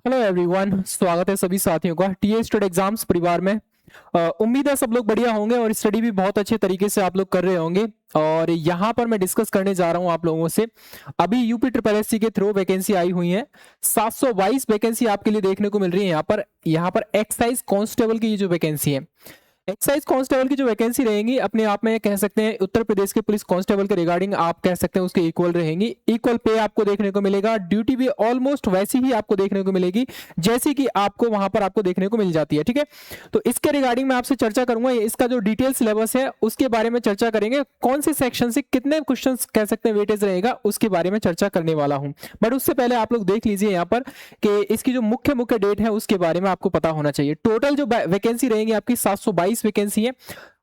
Hello everyone, स्वागत है सभी साथियों का टीए स्टडी एग्जाम्स परिवार में। उम्मीद है सब लोग बढ़िया होंगे और स्टडी भी बहुत अच्छे तरीके से आप लोग कर रहे होंगे। और यहाँ पर मैं डिस्कस करने जा रहा हूँ आप लोगों से। अभी यूपी ट्रिपल एससी के थ्रू वैकेंसी आई हुई है। 722 वैकेंसी आपके लिए देखने को मिल रही है। यहाँ पर एक्साइज कांस्टेबल की ये जो वैकेंसी है, एक्साइज कांस्टेबल की जो वैकेंसी रहेंगी, अपने आप में कह सकते हैं उत्तर प्रदेश के पुलिस कांस्टेबल के रिगार्डिंग आप कह सकते हैं उसके इक्वल रहेंगी। इक्वल पे आपको देखने को मिलेगा, ड्यूटी भी ऑलमोस्ट वैसी ही आपको देखने को मिलेगी जैसी कि आपको वहां पर आपको देखने को मिल जाती है। ठीक है, तो इसके रिगार्डिंग मैं आपसे चर्चा करूंगा। इसका जो डिटेल सिलेबस है उसके बारे में चर्चा करेंगे। कौन से सेक्शन से कितने क्वेश्चन कह सकते हैं वेटेज रहेगा उसके बारे में चर्चा करने वाला हूं। बट उससे पहले आप लोग देख लीजिए यहाँ पर कि इसकी जो मुख्य मुख्य डेट है उसके बारे में आपको पता होना चाहिए। टोटल जो वैकेंसी रहेगी आपकी 722 वैकेंसी है।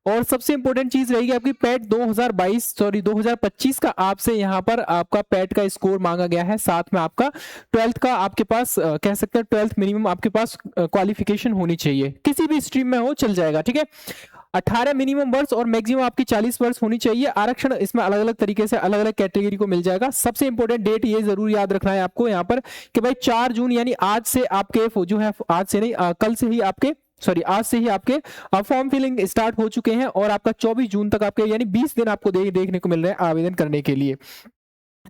और सबसे इंपॉर्टेंट चीज रहेगी आपकी पैट 2025 का आपसे यहाँ पर आपका पैट का स्कोर मांगा गया है। साथ में आपका 12th का आपके पास कह सकते हैं 12th मिनिमम आपके पास क्वालिफिकेशन होनी चाहिए, किसी भी स्ट्रीम में हो चल जाएगा। ठीक है, 18 मिनिमम वर्ष और मैक्सिमम आपकी 40 वर्ष होनी चाहिए। आरक्षण इसमें अलग अलग तरीके से अलग अलग कैटेगरी को मिल जाएगा। सबसे इंपॉर्टेंट डेट ये जरूर याद रखना है आपको यहाँ पर कि भाई 4 जून यानी आज से आपके जो है, आज से नहीं कल से ही आपके आज से ही आपके फॉर्म फिलिंग स्टार्ट हो चुके हैं और आपका 24 जून तक आपके यानी 20 दिन आपको देखने को मिल रहे हैं आवेदन करने के लिए।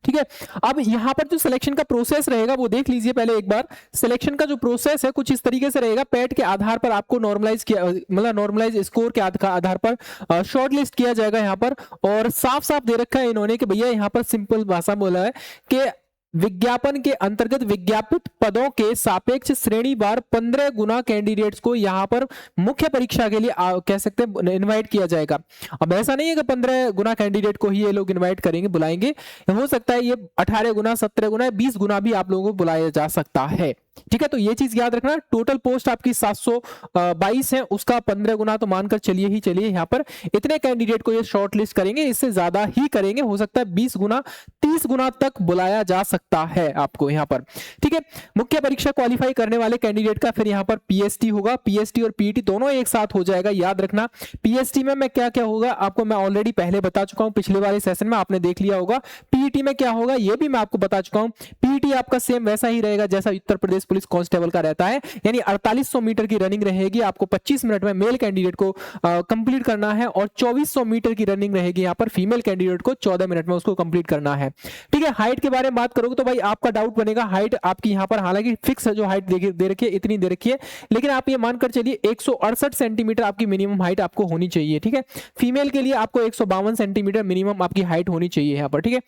ठीक है, अब यहाँ पर जो सिलेक्शन का प्रोसेस रहेगा वो देख लीजिए पहले एक बार। सिलेक्शन का जो प्रोसेस है कुछ इस तरीके से रहेगा। पैट के आधार पर आपको नॉर्मलाइज किया, मतलब नॉर्मलाइज स्कोर के आधार पर शॉर्ट लिस्ट किया जाएगा यहाँ पर। और साफ साफ दे रखा है इन्होंने कि भैया यहाँ पर सिंपल भाषा बोला है कि विज्ञापन के अंतर्गत विज्ञापित पदों के सापेक्ष श्रेणीवार 15 गुना कैंडिडेट्स को यहाँ पर मुख्य परीक्षा के लिए कह सकते हैं इनवाइट किया जाएगा। अब ऐसा नहीं है कि 15 गुना कैंडिडेट को ही ये लोग इनवाइट करेंगे, बुलाएंगे। हो सकता है ये 18 गुना, 17 गुना, 20 गुना भी आप लोगों को बुलाया जा सकता है। ठीक है, तो ये चीज याद रखना। टोटल पोस्ट आपकी 722 है, उसका 15 गुना तो मानकर चलिए यहाँ पर इतने कैंडिडेट को ये शॉर्ट लिस्ट करेंगे। इससे ज्यादा ही करेंगे, हो सकता है 20 गुना 30 गुना तक बुलाया जा सकता है आपको यहाँ पर। ठीक है, मुख्य परीक्षा क्वालिफाई करने वाले कैंडिडेट का फिर यहाँ पर पीएसटी होगा। पीएसटी और पीईटी दोनों एक साथ हो जाएगा, याद रखना। पीएसटी में क्या क्या होगा आपको मैं ऑलरेडी पहले बता चुका हूं, पिछले वाले सेशन में आपने देख लिया होगा। पीईटी में क्या होगा ये भी मैं आपको बता चुका हूं। पीईटी आपका सेम वैसा ही रहेगा जैसा उत्तर प्रदेश पुलिस कांस्टेबल का रहता है, यानी 4800 मीटर की रनिंग रहेगी। आपको 25 मिनट में मेल कैंडिडेट को कंप्लीट करना है और 2400 मीटर की रनिंग रहेगी यहाँ पर फीमेल कैंडिडेट को 14 मिनट में उसको कंप्लीट करना है। ठीक है, हाइट के बारे में बात करोगे तो भाई आपका डाउट बनेगा। हाइट आपकी यहाँ पर हालांकि फिक्स है, जो हाइट दे रखी है इतनी दे रखी है, लेकिन आप ये मानकर चलिए 168 सेंटीमीटर आपकी मिनिमम हाइट आपको होनी चाहिए। ठीक है, फीमेल के लिए आपको 152 सेंटीमीटर मिनिमम आपकी हाइट होनी चाहिए यहाँ पर। ठीक है,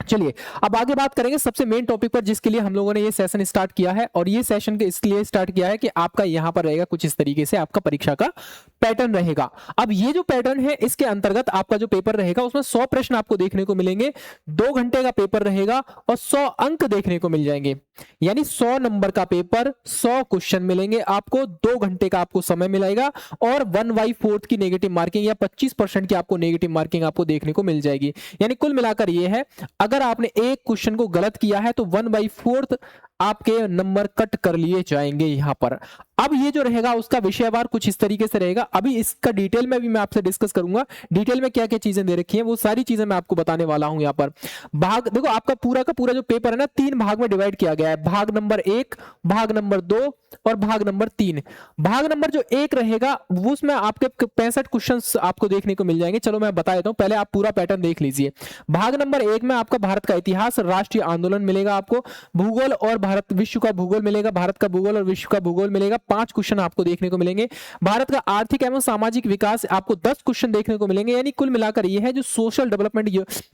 चलिए अब आगे बात करेंगे सबसे मेन टॉपिक पर जिसके लिए हम लोगों ने ये सेशन स्टार्ट किया है। और ये सेशन के इसलिए स्टार्ट किया है कि आपका यहां पर रहेगा कुछ इस तरीके से आपका परीक्षा का पैटर्न रहेगा। अब ये जो पैटर्न है इसके अंतर्गत आपका जो पेपर रहेगा उसमें 100 प्रश्न आपको देखने को मिलेंगे। 2 घंटे का पेपर रहेगा और 100 अंक देखने को मिल जाएंगे, यानी 100 नंबर का पेपर, 100 क्वेश्चन मिलेंगे आपको। 2 घंटे का आपको समय मिलेगा और 1/4 की नेगेटिव मार्किंग या 25% की आपको नेगेटिव मार्किंग आपको देखने को मिल जाएगी। यानी कुल मिलाकर ये है, अगर आपने एक क्वेश्चन को गलत किया है तो 1/4 आपके नंबर कट कर लिए जाएंगे यहां पर। अब ये जो रहेगा उसका विषयवार कुछ इस तरीके से रहेगा। अभी इसका डिटेल में भी मैं आपसे डिस्कस करूंगा, डिटेल में क्या क्या चीजें दे रखी हैं वो सारी चीजें मैं आपको बताने वाला हूं। यहाँ पर भाग देखो, आपका पूरा का पूरा जो पेपर है ना 3 भाग में डिवाइड किया गया है। भाग नंबर 1, भाग नंबर 2 और भाग नंबर 3। भाग नंबर जो 1 रहेगा उसमें आपके 65 क्वेश्चन आपको देखने को मिल जाएंगे। चलो मैं बता देता हूं, पहले आप पूरा पैटर्न देख लीजिए। भाग नंबर 1 में आपका भारत का इतिहास, राष्ट्रीय आंदोलन मिलेगा आपको, भूगोल और भारत विश्व का भूगोल मिलेगा, भारत का भूगोल और विश्व का भूगोल मिलेगा। 5 क्वेश्चन आपको देखने को मिलेंगे। भारत का आर्थिक एवं सामाजिक विकास आपको 10 क्वेश्चन देखने को मिलेंगे। यानी कुल मिलाकर ये है जो सोशल डेवलपमेंट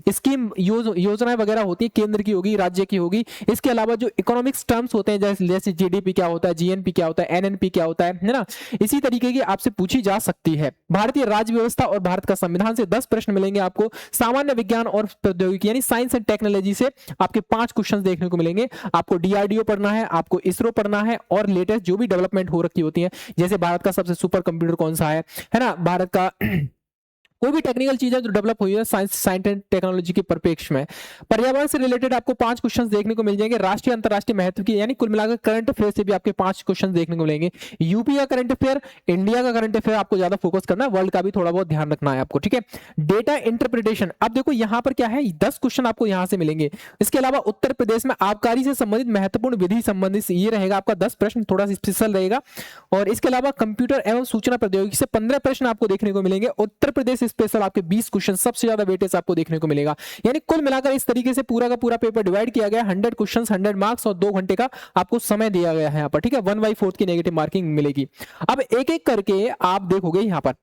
स्कीम योजनाएं वगैरह होती है, केंद्र की होगी, राज्य की होगी। इसके अलावा जो इकोनॉमिक्स टर्म्स होते हैं जैसे जीडीपी क्या होता है, जीएनपी क्या होता है, एनएनपी क्या होता है ना, इसी तरीके की आपसे पूछी जा सकती है। भारतीय राज्य व्यवस्था और भारत का संविधान से 10 प्रश्न मिलेंगे आपको। सामान्य विज्ञान और प्रौद्योगिकी यानी साइंस एंड टेक्नोलॉजी से आपके 5 क्वेश्चन देखने को मिलेंगे। आपको डीआरडीओ पढ़ना है, आपको इसरो पढ़ना है और लेटेस्ट जो भी डेवलपमेंट हो रखी होती है, जैसे भारत का सबसे सुपर कंप्यूटर कौन सा है ना, भारत का कोई भी टेक्निकल चीज है जो डेवलप हुई है साइंस एंड टेक्नोलॉजी के परिप्रेक्ष्य में। पर्यावरण से रिलेटेड आपको 5 क्वेश्चंस देखने को मिल जाएंगे, राष्ट्रीय अंतरराष्ट्रीय महत्व की, यानी कुल मिलाकर करंट अफेयर से भी आपके 5 क्वेश्चन देखने को मिलेंगे। यूपी का करंट अफेयर, इंडिया का करंट अफेयर आपको ज्यादा फोकस करना है, वर्ल्ड का भी थोड़ा बहुत ध्यान रखना है आपको, ठीक है। डेटा इंटरप्रिटेशन, अब देखो यहाँ पर क्या है, 10 क्वेश्चन आपको यहाँ से मिलेंगे। इसके अलावा उत्तर प्रदेश में आबकारी से संबंधित महत्वपूर्ण विधि संबंधित ये रहेगा आपका 10 प्रश्न, थोड़ा सा स्पेशल रहेगा। और इसके अलावा कंप्यूटर एवं सूचना प्रौद्योगिकी से 15 प्रश्न आपको देखने को मिलेंगे। उत्तर प्रदेश स्पेशल आपके 20 क्वेश्चन, सबसे ज्यादा वेटेज आपको देखने को मिलेगा। यानी कुल मिलाकर इस तरीके से पूरा का पूरा पेपर डिवाइड किया गया, 100 क्वेश्चन 100 मार्क्स और 2 घंटे का आपको समय दिया गया है यहाँ पर, ठीक है। 1/4 की नेगेटिव मार्किंग मिलेगी। अब एक एक करके आप देखोगे यहाँ पर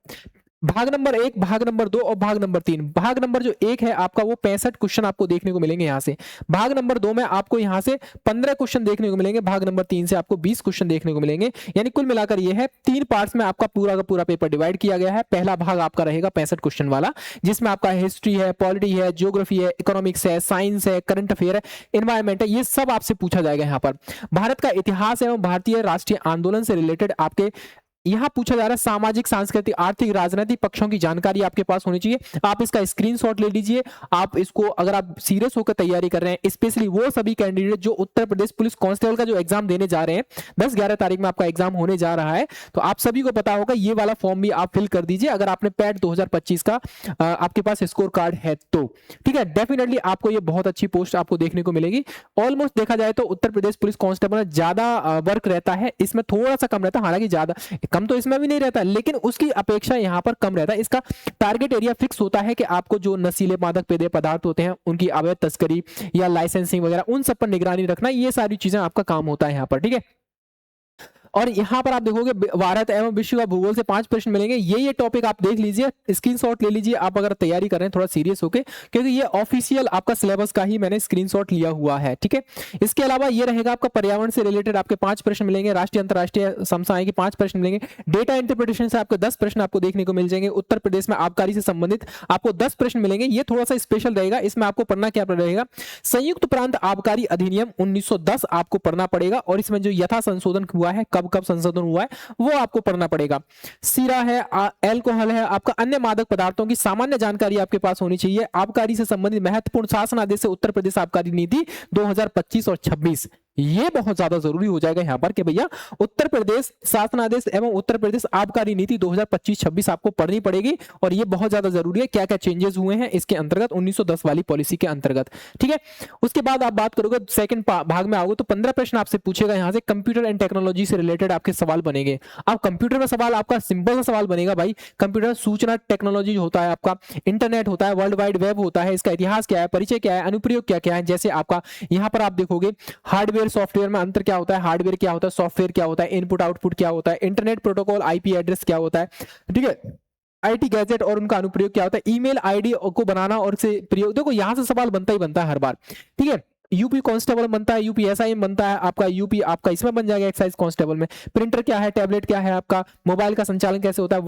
भाग नंबर 1, भाग नंबर 2 और भाग नंबर 3। भाग नंबर जो 1 है आपका वो 65 क्वेश्चन आपको देखने को मिलेंगे यहाँ से। भाग नंबर 2 में आपको यहाँ से 15 क्वेश्चन देखने को मिलेंगे। भाग नंबर 3 से आपको 20 क्वेश्चन देखने को मिलेंगे। यानी कुल मिलाकर ये है 3 पार्ट्स में आपका पूरा का पूरा पेपर डिवाइड किया गया है। पहला भाग आपका रहेगा 65 क्वेश्चन वाला, जिसमें आपका हिस्ट्री है, पॉलिटी है, ज्योग्राफी है, इकोनॉमिक्स है, साइंस है, करंट अफेयर है, एनवायरमेंट है, ये सब आपसे पूछा जाएगा यहाँ पर। भारत का इतिहास एवं भारतीय राष्ट्रीय आंदोलन से रिलेटेड आपके यहां पूछा जा रहा है। सामाजिक, सांस्कृतिक, आर्थिक, राजनीतिक पक्षों की जानकारी आपके पास होनी चाहिए। आप इसका स्क्रीनशॉट ले लीजिए। आप इसको अगर आप सीरियस होकर तैयारी कर रहे हैं, स्पेशली वो सभी कैंडिडेट जो उत्तर प्रदेश पुलिस कांस्टेबल का जो एग्जाम देने जा रहे हैं, 10-11 तारीख में आपका एग्जाम होने जा रहा है, तो आप सभी को पता होगा ये वाला फॉर्म भी आप फिल कर दीजिए अगर आपने पैट 2025 का आपके पास स्कोर कार्ड है तो, ठीक है। डेफिनेटली आपको ये बहुत अच्छी पोस्ट आपको देखने को मिलेगी। ऑलमोस्ट देखा जाए तो उत्तर प्रदेश पुलिस कांस्टेबल में ज्यादा वर्क रहता है, इसमें थोड़ा सा कम रहता है, हालांकि ज्यादा कम तो इसमें भी नहीं रहता, लेकिन उसकी अपेक्षा यहां पर कम रहता है। इसका टारगेट एरिया फिक्स होता है कि आपको जो नशीले मादक पेय पदार्थ होते हैं उनकी अवैध तस्करी या लाइसेंसिंग वगैरह उन सब पर निगरानी रखना, ये सारी चीजें आपका काम होता है यहां पर, ठीक है। और यहां पर आप देखोगे भारत एवं विश्व का भूगोल से 5 प्रश्न मिलेंगे। ये टॉपिक आप देख लीजिए, स्क्रीनशॉट ले लीजिए आप अगर तैयारी कर रहे हैं थोड़ा सीरियस होके, क्योंकि ये ऑफिशियल आपका सिलेबस का ही मैंने स्क्रीनशॉट लिया हुआ है, ठीक है। इसके अलावा ये रहेगा आपका पर्यावरण से रिलेटेड आपके 5 प्रश्न मिलेंगे, राष्ट्रीय अंतरराष्ट्रीय समसामयिक के 5 प्रश्न मिलेंगे, डेटा इंटरप्रिटेशन से आपको 10 प्रश्न आपको देखने को मिल जाएंगे, उत्तर प्रदेश में आबकारी से संबंधित आपको 10 प्रश्न मिलेंगे। ये थोड़ा सा स्पेशल रहेगा, इसमें आपको पढ़ना क्या रहेगा, संयुक्त प्रांत आबकारी अधिनियम 1910 आपको पढ़ना पड़ेगा, और इसमें जो यथा संशोधन हुआ है, कब कब संशोधन हुआ है, वो आपको पढ़ना पड़ेगा। सीरा है, अल्कोहल है, आपका अन्य मादक पदार्थों की सामान्य जानकारी आपके पास होनी चाहिए। आबकारी से संबंधित महत्वपूर्ण शासन आदेश से उत्तर प्रदेश आबकारी नीति 2025 और 26, ये बहुत ज्यादा जरूरी हो जाएगा यहाँ पर कि भैया उत्तर प्रदेश शासनादेश एवं उत्तर प्रदेश आबकारी नीति 2025-26 आपको पढ़नी पड़ेगी, और ये बहुत ज्यादा जरूरी है। क्या क्या चेंजेस हुए हैं इसके अंतर्गत 1910 वाली पॉलिसी के अंतर्गत, ठीक है। उसके बाद आप बात करोगे सेकंड भाग में आओगे तो 15 प्रश्न आपसे पूछेगा यहाँ से, कंप्यूटर एंड टेक्नोलॉजी से रिलेटेड आपके सवाल बनेंगे। अब कंप्यूटर में सवाल आपका सिंपल सा सवाल बनेगा भाई, कंप्यूटर सूचना टेक्नोलॉजी होता है, आपका इंटरनेट होता है, वर्ल्ड वाइड वेब होता है, इसका इतिहास क्या है, परिचय क्या है, अनुप्रयोग क्या क्या है। जैसे आपका यहाँ पर आप देखोगे हार्डवेयर सॉफ्टवेयर में अंतर क्या होता है, हार्डवेयर क्या होता है, सॉफ्टवेयर क्या होता है, इनपुट आउटपुट क्या होता है, इंटरनेट प्रोटोकॉल आईपी एड्रेस क्या होता है, ठीक है, आईटी गैजेट और उनका अनुप्रयोग क्या होता है, ईमेल आईडी को बनाना और से प्रयोग। देखो यहां से सवाल बनता ही बनता है हर बार, ठीक है। यूपी कांस्टेबल बनता है, यूपी एसआईएम बनता है, आपका यूपी आपका इसमें बन जाएगा एक्साइज कांस्टेबल में। प्रिंटर क्या है, टैबलेट क्या है, आपका मोबाइल का संचालन कैसे होता है,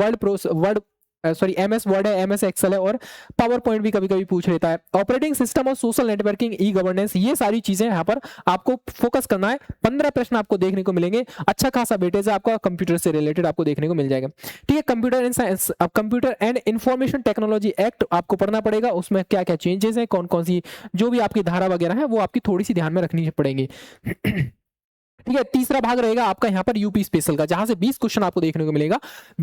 एमएस वर्ड है, एमएस एक्सेल है, और पावर पॉइंट भी कभी कभी पूछ लेता है। ऑपरेटिंग सिस्टम और सोशल नेटवर्किंग, ई गवर्नेंस, ये सारी चीजें यहाँ पर आपको फोकस करना है। 15 प्रश्न आपको देखने को मिलेंगे, अच्छा खासा वेटेज आपका कंप्यूटर से रिलेटेड आपको देखने को मिल जाएगा, ठीक है। कंप्यूटर एंड साइंस, अब computer and information technology act आपको पढ़ना पड़ेगा, उसमें क्या क्या चेंजेस हैं, कौन कौन सी जो भी आपकी धारा वगैरह है वो आपकी थोड़ी सी ध्यान में रखनी पड़ेगी, ठीक है। तीसरा भाग रहेगा आपका यहाँ पर यूपी स्पेशल का, जहां से 20 क्वेश्चन आपको देखने को मिलेगा।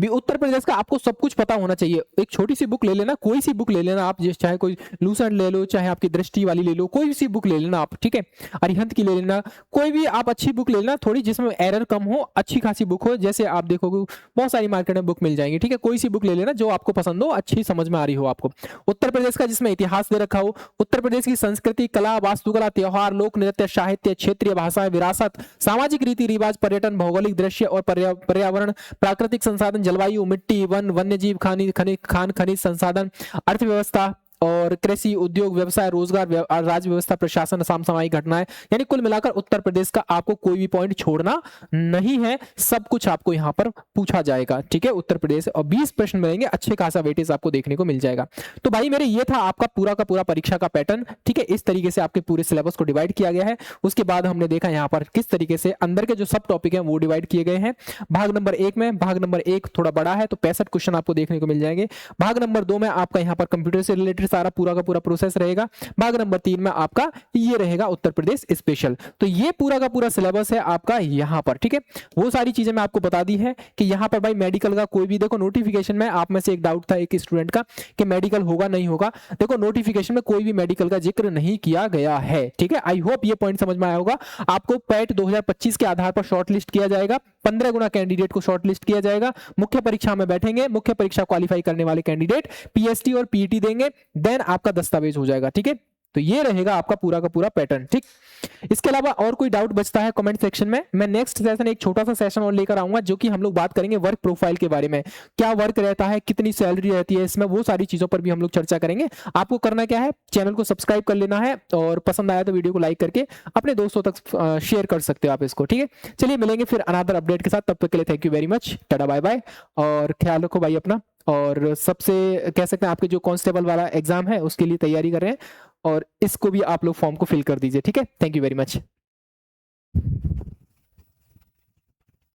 उत्तर प्रदेश का आपको सब कुछ पता होना चाहिए। एक छोटी सी बुक ले लेना, कोई सी बुक ले लेना आप, चाहे कोई लूसेंट ले लो, चाहे आपकी दृष्टि वाली ले लो, कोई सी बुक ले लेना आप, ठीक है। अरिहंत की ले लेना, कोई भी आप अच्छी बुक ले लेना, थोड़ी जिसमें एरर कम हो, अच्छी खासी बुक हो। जैसे आप देखोगे बहुत सारी मार्केट में बुक मिल जाएंगी, ठीक है। कोई सी बुक ले लेना जो आपको पसंद हो, अच्छी समझ में आ रही हो आपको। उत्तर प्रदेश का जिसमें इतिहास दे रखा हो, उत्तर प्रदेश की संस्कृति, कला, वास्तुकला, त्योहार, लोक नृत्य, साहित्य, क्षेत्रीय भाषा, विरासत, सामाजिक रीति रिवाज, पर्यटन, भौगोलिक दृश्य और पर्यावरण, प्राकृतिक संसाधन, जलवायु, मिट्टी, वन, वन्य जीव, खान खनिज संसाधन, अर्थव्यवस्था और कृषि, उद्योग, व्यवसाय, रोजगार, राज्य व्यवस्था, प्रशासन, समसामयिक घटनाएं, यानी कुल मिलाकर उत्तर प्रदेश का आपको कोई भी पॉइंट छोड़ना नहीं है, सब कुछ आपको यहाँ पर पूछा जाएगा, ठीक है। उत्तर प्रदेश और 20 प्रश्न मिलेंगे, अच्छे खासा वेटेज आपको देखने को मिल जाएगा। तो भाई मेरे ये था आपका पूरा का पूरा परीक्षा का पैटर्न, ठीक है। इस तरीके से आपके पूरे सिलेबस को डिवाइड किया गया है। उसके बाद हमने देखा यहाँ पर किस तरीके से अंदर के जो सब टॉपिक हैं वो डिवाइड किए गए हैं। भाग नंबर 1 में, भाग नंबर 1 थोड़ा बड़ा है तो 65 क्वेश्चन आपको देखने को मिल जाएंगे। भाग नंबर 2 में आपका यहाँ पर कंप्यूटर से रिलेटेड सारा पूरा का पूरा प्रोसेस रहेगा। भाग नंबर 3 में आपका ये रहेगा उत्तर प्रदेश स्पेशल। तो ये पूरा का पूरा सिलेबस है आपका यहाँ पर, ठीक है। वो सारी चीजें मैं आपको बता दी है कि यहाँ पर भाई मेडिकल का कोई भी, देखो नोटिफिकेशन में आप में से एक डाउट था एक स्टूडेंट का कि मेडिकल होगा नहीं होगा, देखो नोटिफिकेशन में कोई भी मेडिकल का जिक्र नहीं किया गया है, ठीक है। आई होप ये पॉइंट समझ में आया होगा। आपको पैट 2025 के आधार पर शॉर्ट लिस्ट किया जाएगा, 15 गुना कैंडिडेट को शॉर्ट लिस्ट किया जाएगा, मुख्य परीक्षा में बैठेंगे, मुख्य परीक्षा क्वालिफाई करने वाले कैंडिडेट पीएसटी और पीईटी देंगे, देन आपका दस्तावेज हो जाएगा, ठीक है। तो ये रहेगा आपका पूरा का पूरा पैटर्न, ठीक। इसके अलावा और कोई डाउट बचता है कमेंट सेक्शन में, मैं नेक्स्ट सेशन एक छोटा सा सेशन और लेकर आऊंगा जो कि हम लोग बात करेंगे वर्क प्रोफाइल के बारे में, क्या वर्क रहता है, कितनी सैलरी रहती है इसमें, वो सारी चीजों पर भी हम लोग चर्चा करेंगे। आपको करना क्या है, चैनल को सब्सक्राइब कर लेना है और पसंद आया तो वीडियो को लाइक करके अपने दोस्तों तक शेयर कर सकते हो आप इसको, ठीक है। चलिए मिलेंगे फिर अनदर अपडेट के साथ, तब तक के लिए thank you very much, tata bye bye, और ख्याल रखो भाई अपना। और सबसे कह सकते हैं आपके जो कांस्टेबल वाला एग्जाम है उसके लिए तैयारी कर रहे हैं, और इसको भी आप लोग फॉर्म को फिल कर दीजिए, ठीक है। Thank you very much.